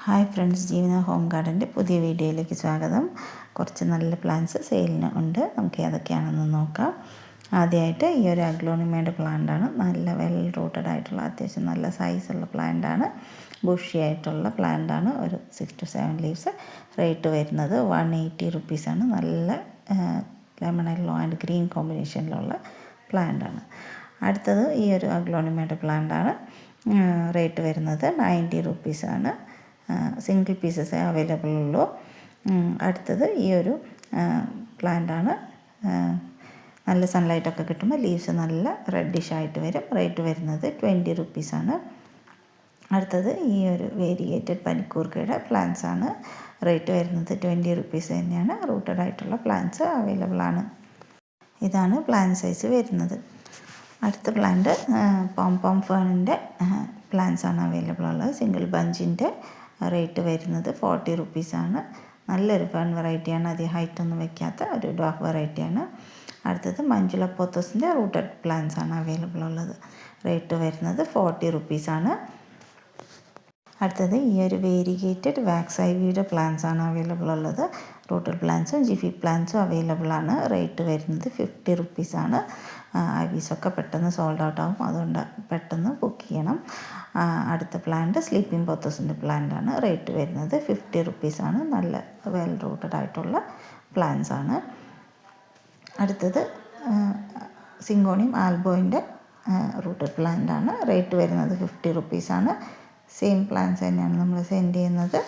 Hi friends, ജീവന home ഗാർഡൻ്റെ പുതിയ വീഡിയോയിലേക്ക് സ്വാഗതം. കുറച്ച് നല്ല പ്ലാന്റ്സ് സെയിലിന് ഉണ്ട്. നമുക്ക് ഏതൊക്കെയാണെന്ന് നോക്കാം. ആദ്യമായിട്ട് ഈ ഒരു അഗ്ലോണിമയുടെ പ്ലാന്റാണ്. നല്ല വെൽ റൂട്ടഡ് ആയിട്ടുള്ള അത്യാവശ്യം നല്ല സൈസുള്ള പ്ലാന്റാണ്. ബുഷി ആയിട്ടുള്ള പ്ലാന്റാണ്. ഒരു 6 to 7 ലീവ്സ്. റേറ്റ് വരുന്നത് 180 റുപ്പീസാണ്. നല്ല ലെമൺ യെല്ലോ ആൻഡ് ഗ്രീൻ കോമ്പിനേഷനിലുള്ള പ്ലാന്റാണ്. അടുത്തത് ഈ ഒരു അഗ്ലോണിമയുടെ പ്ലാന്റാണ്. റേറ്റ് വരുന്നത് 90 റുപ്പീസാണ്. സിംഗിൾ പീസസേ അവൈലബിൾ ഉള്ളൂ. അടുത്തത് ഈ ഒരു പ്ലാന്റാണ്. നല്ല സൺലൈറ്റൊക്കെ കിട്ടുമ്പോൾ ലീവ്സ് നല്ല റെഡിഷ് ആയിട്ട് വരും. റേറ്റ് വരുന്നത് 20 റുപ്പീസാണ്. അടുത്തത് ഈ ഒരു വേരിയേറ്റഡ് പനിക്കൂർക്കയുടെ പ്ലാന്റ്സ് ആണ്. റേറ്റ് വരുന്നത് 20 റുപ്പീസ് തന്നെയാണ്. റൂട്ടഡ് ആയിട്ടുള്ള പ്ലാന്റ്സ് അവൈലബിൾ ആണ്. ഇതാണ് പ്ലാന്റ് സൈസ് വരുന്നത്. അടുത്ത പ്ലാന്റ് പോം ഫേണിൻ്റെ പ്ലാന്റ്സ് ആണ് അവൈലബിൾ ഉള്ളത്. സിംഗിൾ ബഞ്ചിൻ്റെ റേറ്റ് വരുന്നത് 40 റുപ്പീസാണ്. നല്ലൊരു ഫേൺ വെറൈറ്റിയാണ്. അധികം ഹൈറ്റൊന്നും വയ്ക്കാത്ത ഒരു ഡോഫ് വെറൈറ്റിയാണ്. അടുത്തത് മഞ്ജുള പോത്തോസിൻ്റെ റൂട്ടഡ് പ്ലാന്റ്സ് ആണ് അവൈലബിൾ ഉള്ളത്. റേറ്റ് വരുന്നത് 40 റുപ്പീസാണ്. അടുത്തത് ഈ ഒരു വേരിഗേറ്റഡ് വാക്സ് ഐവിയുടെ പ്ലാന്റ്സ് ആണ് അവൈലബിൾ ഉള്ളത്. റൂട്ടഡ് പ്ലാന്റ്സും ജിഫി പ്ലാന്റ്സും അവൈലബിൾ ആണ്. റേറ്റ് വരുന്നത് 50 റുപ്പീസാണ്. ഐവീസൊക്കെ പെട്ടെന്ന് സോൾഡ് ഔട്ട് ആകും, അതുകൊണ്ട് പെട്ടെന്ന് ബുക്ക് ചെയ്യണം. അടുത്ത പ്ലാന്റ് സ്ലീപ്പിംഗ് പോത്തോസിൻ്റെ പ്ലാന്റ് ആണ്. റേറ്റ് വരുന്നത് 50 റുപ്പീസാണ്. നല്ല വെൽ റൂട്ടഡ് ആയിട്ടുള്ള പ്ലാന്റ്സ് ആണ്. അടുത്തത് സിങ്കോണിയം ആൽബോയിൻ്റെ റൂട്ടഡ് പ്ലാന്റ് ആണ്. റേറ്റ് വരുന്നത് 50 റുപ്പീസാണ്. സെയിം പ്ലാന്റ്സ് തന്നെയാണ് നമ്മൾ സെൻഡ് ചെയ്യുന്നത്.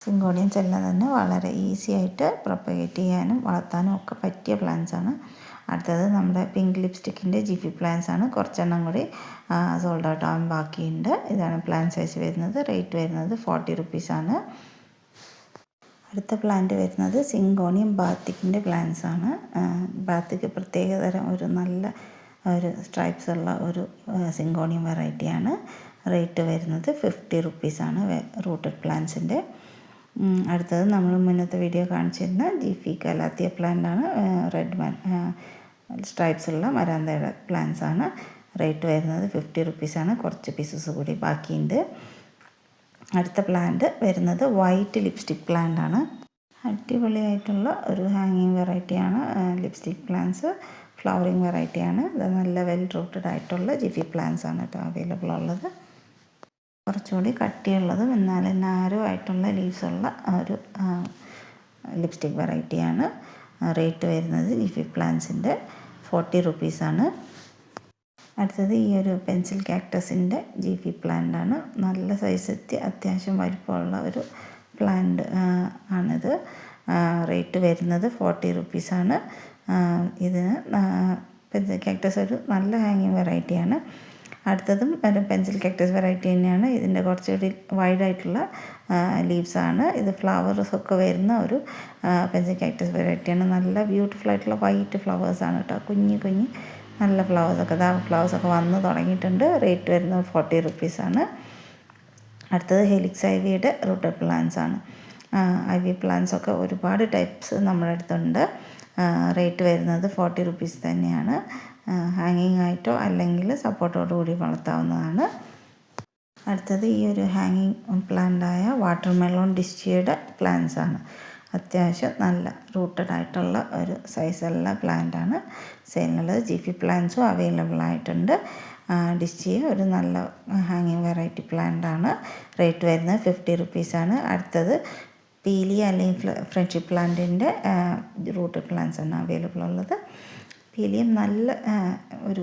സിങ്കോണിയംസ് എല്ലാം തന്നെ വളരെ ഈസി ആയിട്ട് പ്രൊപ്പഗേറ്റ് ചെയ്യാനും വളർത്താനും ഒക്കെ പറ്റിയ പ്ലാന്റ്സ് ആണ്. അടുത്തത് നമ്മുടെ പിങ്ക് ലിപ്സ്റ്റിക്കിൻ്റെ ജിഫി പ്ലാന്റ്സ് ആണ്. കുറച്ചെണ്ണം കൂടി സോൾഡ് ഔട്ട് ആവാൻ ബാക്കിയുണ്ട്. ഇതാണ് പ്ലാന്റ് സൈസ് വരുന്നത്. റേറ്റ് വരുന്നത് 40 റുപ്പീസാണ്. അടുത്ത പ്ലാന്റ് വരുന്നത് സിങ്കോണിയം ബാത്തിക്കിൻ്റെ പ്ലാന്റ്സ് ആണ്. ബാത്തിക്ക് പ്രത്യേകതരം ഒരു നല്ല ഒരു സ്ട്രൈപ്സ് ഉള്ള ഒരു സിങ്കോണിയം വെറൈറ്റിയാണ്. റേറ്റ് വരുന്നത് 50 റുപ്പീസാണ് റൂട്ടഡ് പ്ലാന്റ്സിൻ്റെ. അടുത്തത് നമ്മൾ മുന്നത്തെ വീഡിയോ കാണിച്ചിരുന്ന ജിഫി കലാത്തിയ പ്ലാന്റ് ആണ്. റെഡ് സ്ട്രൈപ്സ് ഉള്ള മരാന്തയുടെ പ്ലാന്റ്സ് ആണ്. റേറ്റ് വരുന്നത് 50 റുപ്പീസാണ്. കുറച്ച് പീസസ് കൂടി ബാക്കിയുണ്ട്. അടുത്ത പ്ലാന്റ് വരുന്നത് വൈറ്റ് ലിപ്സ്റ്റിക് പ്ലാന്റ് ആണ്. അടിപൊളിയായിട്ടുള്ള ഒരു ഹാങ്ങിങ് വെറൈറ്റിയാണ്. ലിപ്സ്റ്റിക് പ്ലാന്റ്സ് ഫ്ലവറിങ് വെറൈറ്റിയാണ്. ഇത് നല്ല വെൽ റൂട്ടഡ് ആയിട്ടുള്ള ജിഫി പ്ലാന്റ്സ് ആണ് കേട്ടോ അവൈലബിൾ ഉള്ളത്. കുറച്ചുകൂടി കട്ടിയുള്ളതും എന്നാലും നാരോ ആയിട്ടുള്ള ലീവ്സുള്ള ഒരു ലിപ്സ്റ്റിക് വെറൈറ്റിയാണ്. റേറ്റ് വരുന്നത് ജിഫി പ്ലാന്റ്സിൻ്റെ 40 റുപ്പീസാണ്. അടുത്തത് ഈ ഒരു പെൻസിൽ കാക്ടസിൻ്റെ ജിഫി പ്ലാന്റ് ആണ്. നല്ല സൈസ് അത്യാവശ്യം വലിപ്പമുള്ള ഒരു പ്ലാന്റ് ആണിത്. റേറ്റ് വരുന്നത് 40 റുപ്പീസാണ്. ഇതിന് പെൻസിൽ കാക്ടസ് ഒരു നല്ല ഹാങ്ങിങ് വെറൈറ്റിയാണ്. അടുത്തതും ഒരു പെൻസിൽ കാക്ടസ് വെറൈറ്റി തന്നെയാണ്. ഇതിൻ്റെ കുറച്ചുകൂടി വൈഡായിട്ടുള്ള ലീവ്സാണ്. ഇത് ഫ്ലവേഴ്സൊക്കെ വരുന്ന ഒരു പെൻസിൽ കാക്ടസ് വെറൈറ്റിയാണ്. നല്ല ബ്യൂട്ടിഫുൾ ആയിട്ടുള്ള വൈറ്റ് ഫ്ലവേഴ്സാണ് കേട്ടോ. കുഞ്ഞ് കുഞ്ഞ് നല്ല ഫ്ലവേഴ്സൊക്കെ ഫ്ലവേഴ്സൊക്കെ വന്ന് തുടങ്ങിയിട്ടുണ്ട്. റേറ്റ് വരുന്നത് 40 റുപ്പീസാണ്. അടുത്തത് ഹെലിക്സ് ഐവിയുടെ റൂട്ടഡ് പ്ലാന്റ്സ് ആണ്. ഐവി പ്ലാന്റ്സൊക്കെ ഒരുപാട് ടൈപ്സ് നമ്മുടെ അടുത്തുണ്ട്. റേറ്റ് വരുന്നത് 40 റുപ്പീസ് തന്നെയാണ്. ഹാങ്ങിങ് ആയിട്ടോ അല്ലെങ്കിൽ സപ്പോർട്ടോടു കൂടി വളർത്താവുന്നതാണ്. അടുത്തത് ഈ ഒരു ഹാങ്ങിങ് പ്ലാന്റായ വാട്ടർ മെലോൺ ഡിസ്റ്റിയുടെ പ്ലാന്റ്സ് ആണ്. അത്യാവശ്യം നല്ല റൂട്ടഡ് ആയിട്ടുള്ള ഒരു സൈസുള്ള പ്ലാന്റാണ്. സെയിലിനുള്ളത് ജിഫി പ്ലാന്റ്സും അവൈലബിൾ ആയിട്ടുണ്ട്. ഡിസ്റ്റി ഒരു നല്ല ഹാങ്ങിങ് വെറൈറ്റി പ്ലാന്റാണ്. റേറ്റ് വരുന്നത് 50 റുപ്പീസാണ്. അടുത്തത് പീലി അല്ലെങ്കിൽ ഫ്രണ്ട്ഷിപ്പ് പ്ലാന്റിൻ്റെ റൂട്ടഡ് പ്ലാന്റ്സ് ആണ് അവൈലബിൾ ഉള്ളത്. പീലിയം നല്ല ഒരു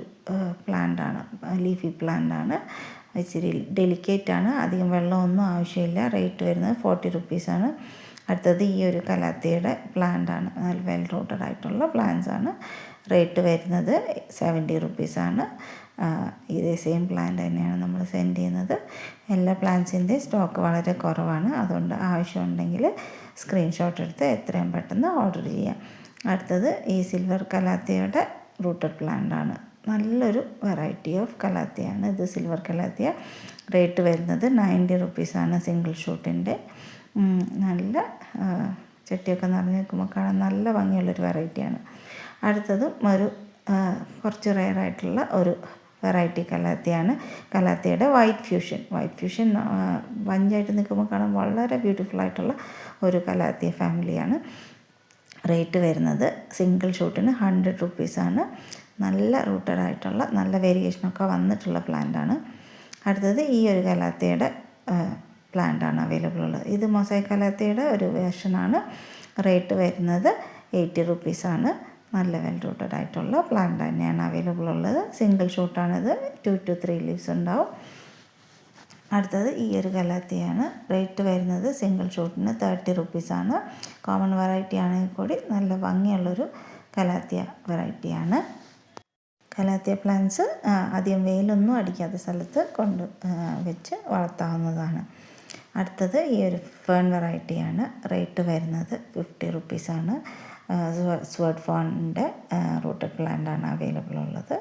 പ്ലാന്റാണ്. ലീഫി പ്ലാന്റാണ്. ഇച്ചിരി ഡെലിക്കേറ്റാണ്. അധികം വെള്ളമൊന്നും ആവശ്യമില്ല. റേറ്റ് വരുന്നത് 40 റുപ്പീസാണ്. അടുത്തത് ഈ ഒരു കലാത്തിയുടെ പ്ലാന്റാണ്. നല്ല വെൽ റൂട്ടഡ് ആയിട്ടുള്ള പ്ലാന്റ്സ് ആണ്. റേറ്റ് വരുന്നത് 70 റുപ്പീസാണ്. ഇതേ സെയിം പ്ലാന്റ് തന്നെയാണ് നമ്മൾ സെൻഡ് ചെയ്യുന്നത്. എല്ലാ പ്ലാന്റ്സിൻ്റെ സ്റ്റോക്ക് വളരെ കുറവാണ്. അതുകൊണ്ട് ആവശ്യമുണ്ടെങ്കിൽ സ്ക്രീൻഷോട്ട് എടുത്ത് എത്രയും പെട്ടെന്ന് ഓർഡർ ചെയ്യാം. അടുത്തത് ഈ സിൽവർ കലാത്തിയയുടെ റൂട്ടഡ് പ്ലാന്റ് ആണ്. നല്ലൊരു വെറൈറ്റി ഓഫ് കലാത്തിയാണ് ഇത്, സിൽവർ കലാത്തിയ. റേറ്റ് വരുന്നത് 90 റുപ്പീസാണ് സിംഗിൾ ഷൂട്ടിൻ്റെ. നല്ല ചട്ടിയൊക്കെ നിറഞ്ഞ് നിൽക്കുമ്പോൾ കാണാൻ നല്ല ഭംഗിയുള്ളൊരു വെറൈറ്റിയാണ്. അടുത്തതും ഒരു കുറച്ച് റെയറായിട്ടുള്ള ഒരു വെറൈറ്റി കലാത്തിയാണ്. കലാത്തിയുടെ വൈറ്റ് ഫ്യൂഷൻ ബഞ്ചായിട്ട് നിൽക്കുമ്പോൾ കാണാൻ വളരെ ബ്യൂട്ടിഫുൾ ആയിട്ടുള്ള ഒരു കലാത്തിയ ഫാമിലിയാണ്. റേറ്റ് വരുന്നത് സിംഗിൾ ഷൂട്ടിന് 100 റുപ്പീസാണ്. നല്ല റൂട്ടഡ് ആയിട്ടുള്ള നല്ല വേരിയേഷനൊക്കെ വന്നിട്ടുള്ള പ്ലാന്റാണ്. അടുത്തത് ഈ ഒരു കലാത്തിയുടെ പ്ലാന്റാണ് അവൈലബിൾ ഉള്ളത്. ഇത് മൊസൈക്ക് കലാത്തിയുടെ ഒരു വേർഷനാണ്. റേറ്റ് വരുന്നത് 80 റുപ്പീസാണ്. നല്ല വെൽ റൂട്ടഡ് ആയിട്ടുള്ള പ്ലാന്റ് തന്നെയാണ് അവൈലബിൾ ഉള്ളത്. സിംഗിൾ ഷൂട്ടാണിത്. 2 to 3 ലീവ്സ് ഉണ്ടാവും. അടുത്തത് ഈ ഒരു കലാത്തിയാണ്. റേറ്റ് വരുന്നത് സിംഗിൾ ഷൂട്ടിന് 30 റുപ്പീസാണ്. കോമൺ വെറൈറ്റി ആണെങ്കിൽ കൂടി നല്ല ഭംഗിയുള്ളൊരു കലാത്തിയ വെറൈറ്റിയാണ്. കലാത്തിയ പ്ലാന്റ്സ് അധികം വെയിലൊന്നും അടിക്കാത്ത സ്ഥലത്ത് കൊണ്ട് വെച്ച് വളർത്താവുന്നതാണ്. അടുത്തത് ഈ ഒരു ഫേൺ വെറൈറ്റിയാണ്. റേറ്റ് വരുന്നത് 50 റുപ്പീസാണ്. സ്വേർഡ് ഫേണിൻ്റെ റൂട്ടഡ് പ്ലാന്റാണ് അവൈലബിൾ ഉള്ളത്.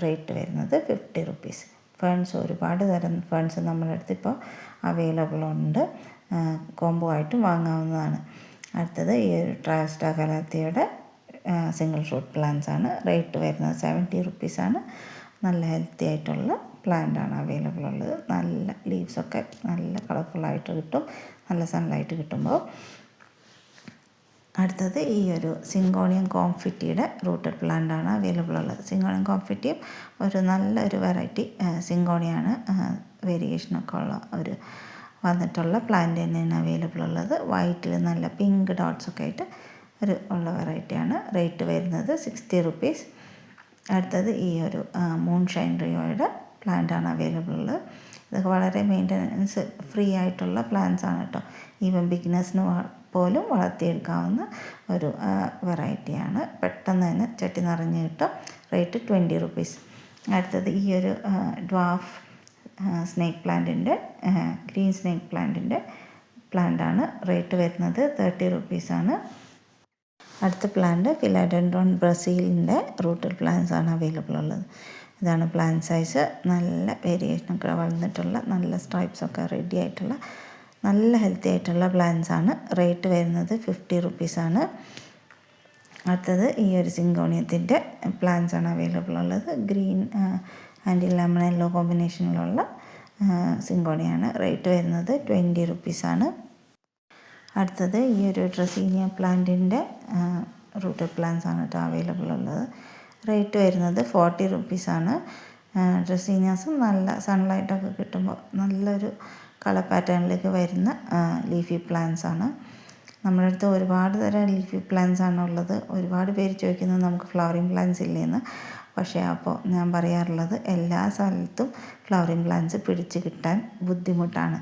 റേറ്റ് വരുന്നത് 50 റുപ്പീസ്. ഫേൺസ് ഒരുപാട് തരം ഫേൺസ് നമ്മുടെ അടുത്ത് ഇപ്പോൾ അവൈലബിൾ ഉണ്ട്. കോംബോ ആയിട്ടും വാങ്ങാവുന്നതാണ്. അടുത്തത് ഈ ഒരു ട്രയസ്റ്റാ കലാത്തിയുടെ സിംഗിൾ ഷൂട്ട് പ്ലാന്റ്സ് ആണ്. റേറ്റ് വരുന്നത് 70 റുപ്പീസാണ്. നല്ല ഹെൽത്തി ആയിട്ടുള്ള പ്ലാന്റാണ് അവൈലബിൾ ഉള്ളത്. നല്ല ലീവ്സൊക്കെ നല്ല കളർഫുള്ളായിട്ട് കിട്ടും, നല്ല സൺലൈറ്റ് കിട്ടുമ്പോൾ. അടുത്തത് ഈ ഒരു സിങ്കോണിയം കോംഫിറ്റിയുടെ റൂട്ടഡ് പ്ലാന്റാണ് അവൈലബിൾ ഉള്ളത്. സിങ്കോണിയം കോംഫിറ്റിയും ഒരു നല്ലൊരു വെറൈറ്റി സിങ്കോണിയാണ്. വേരിയേഷനൊക്കെ ഉള്ള ഒരു വന്നിട്ടുള്ള പ്ലാന്റ് തന്നെയാണ് അവൈലബിൾ ഉള്ളത്. വൈറ്റിൽ നല്ല പിങ്ക് ഡോട്ട്സൊക്കെ ആയിട്ട് ഉള്ള വെറൈറ്റിയാണ്. റേറ്റ് വരുന്നത് 60 റുപ്പീസ്. അടുത്തത് ഈ ഒരു മൂൺഷൈൻ റിയോയുടെ പ്ലാന്റാണ് അവൈലബിൾ ഉള്ളത്. ഇതൊക്കെ വളരെ മെയിൻ്റനൻസ് ഫ്രീ ആയിട്ടുള്ള പ്ലാന്റ്സ് ആണ് കേട്ടോ. ഈവൻ ബിഗിനേഴ്സിന് പോലും വളർത്തിയെടുക്കാവുന്ന ഒരു വെറൈറ്റിയാണ്. പെട്ടെന്ന് തന്നെ ചട്ടി നിറഞ്ഞ് കിട്ടും. Rate 20 rupees. അടുത്തത് ഈ ഒരു ഡ്വാഫ് സ്നേക്ക് പ്ലാന്റിൻ്റെ ഗ്രീൻ സ്നേക്ക് പ്ലാന്റിൻ്റെ പ്ലാന്റാണ്. റേറ്റ് വരുന്നത് 30 റുപ്പീസാണ്. അടുത്ത പ്ലാന്റ് ഫിലാഡെൻഡ്രോൺ ബ്രസീലിൻ്റെ റൂട്ടഡ് പ്ലാന്റ്സ് ആണ് അവൈലബിൾ ഉള്ളത്. ഇതാണ് പ്ലാന്റ് സൈസ്. നല്ല വേരിയേഷനൊക്കെ വളർന്നിട്ടുള്ള നല്ല സ്ട്രൈപ്സൊക്കെ റെഡി ആയിട്ടുള്ള നല്ല ഹെൽത്തി ആയിട്ടുള്ള പ്ലാന്റ്സ് ആണ്. റേറ്റ് വരുന്നത് 50 റുപ്പീസാണ്. അടുത്തത് ഈ ഒരു സിങ്കോണിയത്തിൻ്റെ പ്ലാന്റ്സ് ആണ് അവൈലബിൾ ഉള്ളത്. ഗ്രീൻ ആൻഡ് ലെമൺ യെല്ലോ കോമ്പിനേഷനിലുള്ള സിങ്കോണിയാണ്. റേറ്റ് വരുന്നത് 20 റുപ്പീസാണ്. അടുത്തത് ഈ ഒരു ഡ്രസീനിയ പ്ലാന്റിൻ്റെ റൂട്ടഡ് പ്ലാന്റ്സ് ആണ് കേട്ടോ അവൈലബിൾ ഉള്ളത്. റേറ്റ് വരുന്നത് 40 റുപ്പീസാണ്. ഡ്രസീനിയാസും നല്ല സൺലൈറ്റൊക്കെ കിട്ടുമ്പോൾ നല്ലൊരു കളർ പാറ്റേണിലേക്ക് വരുന്ന ലീഫി പ്ലാന്റ്സ് ആണ്. നമ്മുടെ അടുത്ത് ഒരുപാട് തരം ലീഫി പ്ലാന്റ്സ് ആണുള്ളത്. ഒരുപാട് പേര് ചോദിക്കുന്നത് നമുക്ക് ഫ്ലവറിങ് പ്ലാന്റ്സ് ഇല്ലേന്ന്. പക്ഷേ അപ്പോൾ ഞാൻ പറയാറുള്ളത് എല്ലാ സ്ഥലത്തും ഫ്ലവറിങ് പ്ലാന്റ്സ് പിടിച്ച് കിട്ടാൻ ബുദ്ധിമുട്ടാണ്.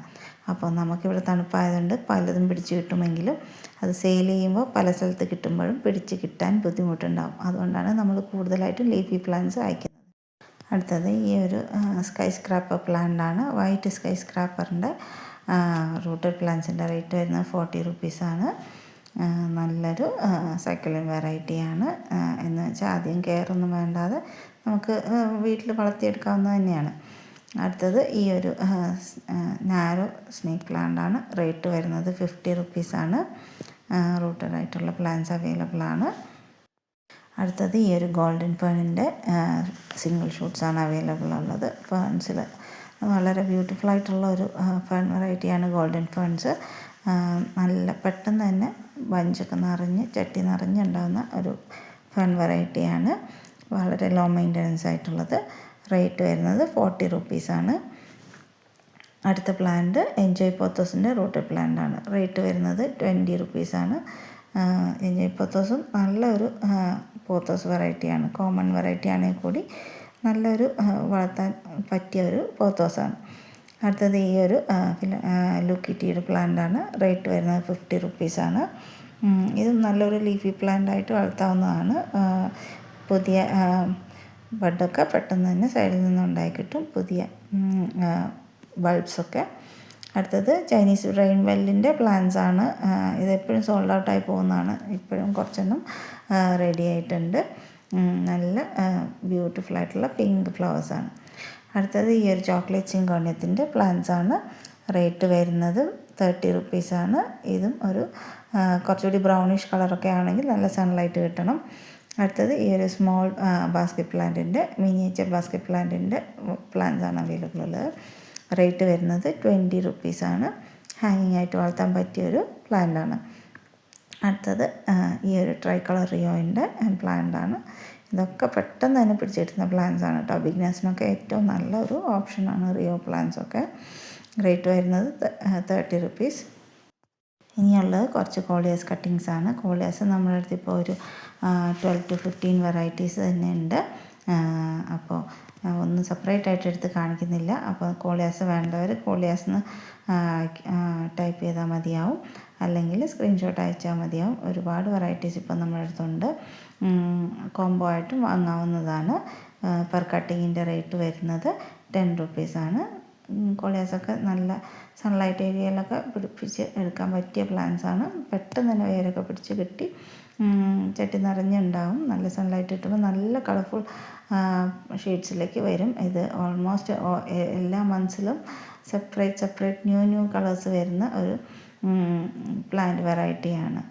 അപ്പോൾ നമുക്കിവിടെ തണുപ്പായതുകൊണ്ട് പലതും പിടിച്ച് കിട്ടുമെങ്കിലും അത് സെയിൽ ചെയ്യുമ്പോൾ പല സ്ഥലത്ത് കിട്ടുമ്പോഴും പിടിച്ച് കിട്ടാൻ ബുദ്ധിമുട്ടുണ്ടാകും. അതുകൊണ്ടാണ് നമ്മൾ കൂടുതലായിട്ടും ലീഫി പ്ലാന്റ്സ് അയക്കുന്നത്. അടുത്തത് ഈ ഒരു സ്കൈ സ്ക്രാപ്പർ പ്ലാന്റാണ്. വൈറ്റ് സ്കൈ സ്ക്രാപ്പറിൻ്റെ റൂട്ടഡ് പ്ലാന്റ്സിൻ്റെ റേറ്റ് വരുന്നത് 40 റുപ്പീസാണ്. നല്ലൊരു സൈക്കിളിൻ വെറൈറ്റിയാണ്. എന്ന് വെച്ചാൽ അധികം കെയറൊന്നും വേണ്ടാതെ നമുക്ക് വീട്ടിൽ വളർത്തിയെടുക്കാവുന്നത് തന്നെയാണ്. അടുത്തത് ഈ ഒരു നാരോ സ്നേക്ക് പ്ലാന്റാണ്. റേറ്റ് വരുന്നത് 50 റുപ്പീസാണ്. റൂട്ടഡ് ആയിട്ടുള്ള പ്ലാന്റ്സ് അവൈലബിൾ ആണ്. അടുത്തത് ഈ ഒരു ഗോൾഡൻ ഫേണിൻ്റെ സിംഗിൾ ഷൂട്ട്സാണ് അവൈലബിൾ ഉള്ളത്. ഫേൺസിൽ വളരെ ബ്യൂട്ടിഫുൾ ആയിട്ടുള്ള ഒരു ഫേൺ വെറൈറ്റിയാണ് ഗോൾഡൻ ഫേൺസ്. നല്ല പെട്ടെന്ന് തന്നെ ബഞ്ചൊക്കെ നിറഞ്ഞ് ചട്ടി നിറഞ്ഞുണ്ടാകുന്ന ഒരു ഫേൺ വെറൈറ്റിയാണ്. വളരെ ലോ മെയിൻ്റനൻസ് ആയിട്ടുള്ളത്. റേറ്റ് വരുന്നത് 40 റുപ്പീസാണ്. അടുത്ത പ്ലാന്റ് എൻജോയ് പോത്തോസിൻ്റെ റൂട്ടഡ് പ്ലാന്റാണ്. റേറ്റ് വരുന്നത് 20 റുപ്പീസാണ്. എൻജോയ് പോത്തോസും നല്ലൊരു പോത്തോസ് വെറൈറ്റിയാണ്. കോമൺ വെറൈറ്റി ആണെങ്കിൽ കൂടി നല്ലൊരു വളർത്താൻ പറ്റിയ ഒരു പോത്തോസാണ്. അടുത്തത് ഈ ഒരു ലുക്കിറ്റിയുടെ പ്ലാന്റാണ്. റേറ്റ് വരുന്നത് 50 റുപ്പീസാണ്. ഇതും നല്ലൊരു ലീഫി പ്ലാന്റായിട്ട് വളർത്താവുന്നതാണ്. പുതിയ ബഡൊക്കെ പെട്ടെന്ന് തന്നെ സൈഡിൽ നിന്ന് ഉണ്ടായി കിട്ടും, പുതിയ ബൾബ്സൊക്കെ. അടുത്തത് ചൈനീസ് റെയിൻ വെല്ലിൻ്റെ പ്ലാന്റ്സ് ആണ്. ഇതെപ്പോഴും സോൾഡ് ഔട്ടായി പോകുന്നതാണ്. ഇപ്പോഴും കുറച്ചൊന്നും റെഡി ആയിട്ടുണ്ട്. നല്ല ബ്യൂട്ടിഫുൾ ആയിട്ടുള്ള പിങ്ക് ഫ്ലവേഴ്സാണ്. അടുത്തത് ഈ ഒരു ചോക്ലേറ്റ് ചിങ്കോണിയത്തിൻ്റെ പ്ലാന്റ്സ് ആണ്. റേറ്റ് വരുന്നത് 30 റുപ്പീസാണ്. ഇതും ഒരു കുറച്ചുകൂടി ബ്രൗണിഷ് കളറൊക്കെ ആണെങ്കിൽ നല്ല സൺലൈറ്റ് കിട്ടണം. അടുത്തത് ഈ ഒരു സ്മോൾ ബാസ്ക്കറ്റ് പ്ലാന്റിൻ്റെ മിനിയേച്ചർ ബാസ്ക്കറ്റ് പ്ലാന്റിൻ്റെ പ്ലാന്റ്സ് ആണ് അവൈലബിൾ ഉള്ളത്. റേറ്റ് വരുന്നത് 20 റുപ്പീസാണ്. ഹാങ്ങിങ് ആയിട്ട് വളർത്താൻ പറ്റിയൊരു പ്ലാന്റാണ്. അടുത്തത് ഈ ഒരു ട്രൈ കളർ റിയോയിൻ്റെ പ്ലാന്റാണ്. ഇതൊക്കെ പെട്ടെന്ന് തന്നെ പിടിച്ചെടുക്കുന്ന പ്ലാന്റ്സ് ആണ് കേട്ടോ. ബിഗിനേഴ്സിനൊക്കെ ഏറ്റവും നല്ലൊരു ഓപ്ഷനാണ് റിയോ പ്ലാന്റ്സ് ഒക്കെ. റേറ്റ് വരുന്നത് 30 റുപ്പീസ്. ഇനിയുള്ളത് കുറച്ച് കോളിയാസ് കട്ടിങ്സ് ആണ്. കോളിയാസ് നമ്മുടെ അടുത്ത് ഇപ്പോൾ ഒരു 12 to 15 വെറൈറ്റീസ് തന്നെ ഉണ്ട്. അപ്പോൾ ഒന്നും സെപ്പറേറ്റ് ആയിട്ട് എടുത്ത് കാണിക്കുന്നില്ല. അപ്പോൾ കോളിയാസ് വേണ്ടവർ കോളിയാസ് ടൈപ്പ് ചെയ്താൽ മതിയാവും, അല്ലെങ്കിൽ സ്ക്രീൻഷോട്ട് അയച്ചാൽ മതിയാവും. ഒരുപാട് വെറൈറ്റീസ് ഇപ്പോൾ നമ്മുടെ അടുത്തുണ്ട്. കോംബോ ആയിട്ടും വാങ്ങാവുന്നതാണ്. പെർ കട്ടിങ്ങിൻ്റെ റേറ്റ് വരുന്നത് 10 റുപ്പീസാണ്. കോളിയാസൊക്കെ നല്ല സൺലൈറ്റ് ഏരിയയിലൊക്കെ പിടിപ്പിച്ച് എടുക്കാൻ പറ്റിയ പ്ലാന്റ്സ് ആണ്. പെട്ടെന്ന് തന്നെ വേരൊക്കെ പിടിച്ച് കിട്ടി ചട്ടി നിറഞ്ഞുണ്ടാവും. നല്ല സൺലൈറ്റ് കിട്ടുമ്പോൾ നല്ല കളർഫുൾ ഷെയ്ഡ്സിലേക്ക് വരും. ഇത് ഓൾമോസ്റ്റ് എല്ലാ മന്ത്സിലും സെപ്പറേറ്റ് ന്യൂ കളേഴ്സ് വരുന്ന ഒരു പ്ലാന്റ് വെറൈറ്റിയാണ്.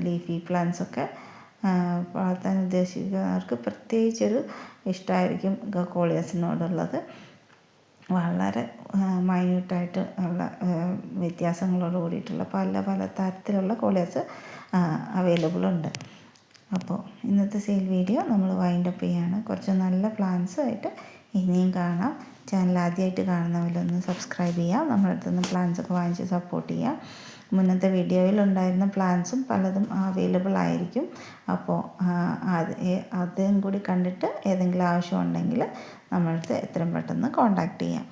ലീഫി പ്ലാന്റ്സൊക്കെ വളർത്താൻ ഉദ്ദേശിക്കുന്നവർക്ക് പ്രത്യേകിച്ചൊരു ഇഷ്ടമായിരിക്കും കോളിയാസിനോടുള്ളത്. വളരെ മൈന്യൂട്ടായിട്ട് ഉള്ള വ്യത്യാസങ്ങളോട് കൂടിയിട്ടുള്ള പല തരത്തിലുള്ള കോളിയാസ് അവൈലബിൾ ഉണ്ട്. അപ്പോൾ ഇന്നത്തെ സെയിൽ വീഡിയോ നമ്മൾ വൈൻഡപ്പ് ചെയ്യാണ്. കുറച്ച് നല്ല പ്ലാൻസ് ആയിട്ട് ഇനിയും കാണാം. ചാനൽ ആദ്യമായിട്ട് കാണുന്നവരൊന്ന് സബ്സ്ക്രൈബ് ചെയ്യാം. നമ്മുടെ അടുത്ത് നിന്ന് പ്ലാൻസൊക്കെ വാങ്ങിച്ച് സപ്പോർട്ട് ചെയ്യാം. മുന്നത്തെ വീഡിയോയിൽ ഉണ്ടായിരുന്ന പ്ലാൻസും പലതും അവൈലബിൾ ആയിരിക്കും. അപ്പോൾ അതും കൂടി കണ്ടിട്ട് ഏതെങ്കിലും ആവശ്യമുണ്ടെങ്കിൽ നമ്മളടുത്ത് എത്രയും പെട്ടെന്ന് കോൺടാക്റ്റ് ചെയ്യാം.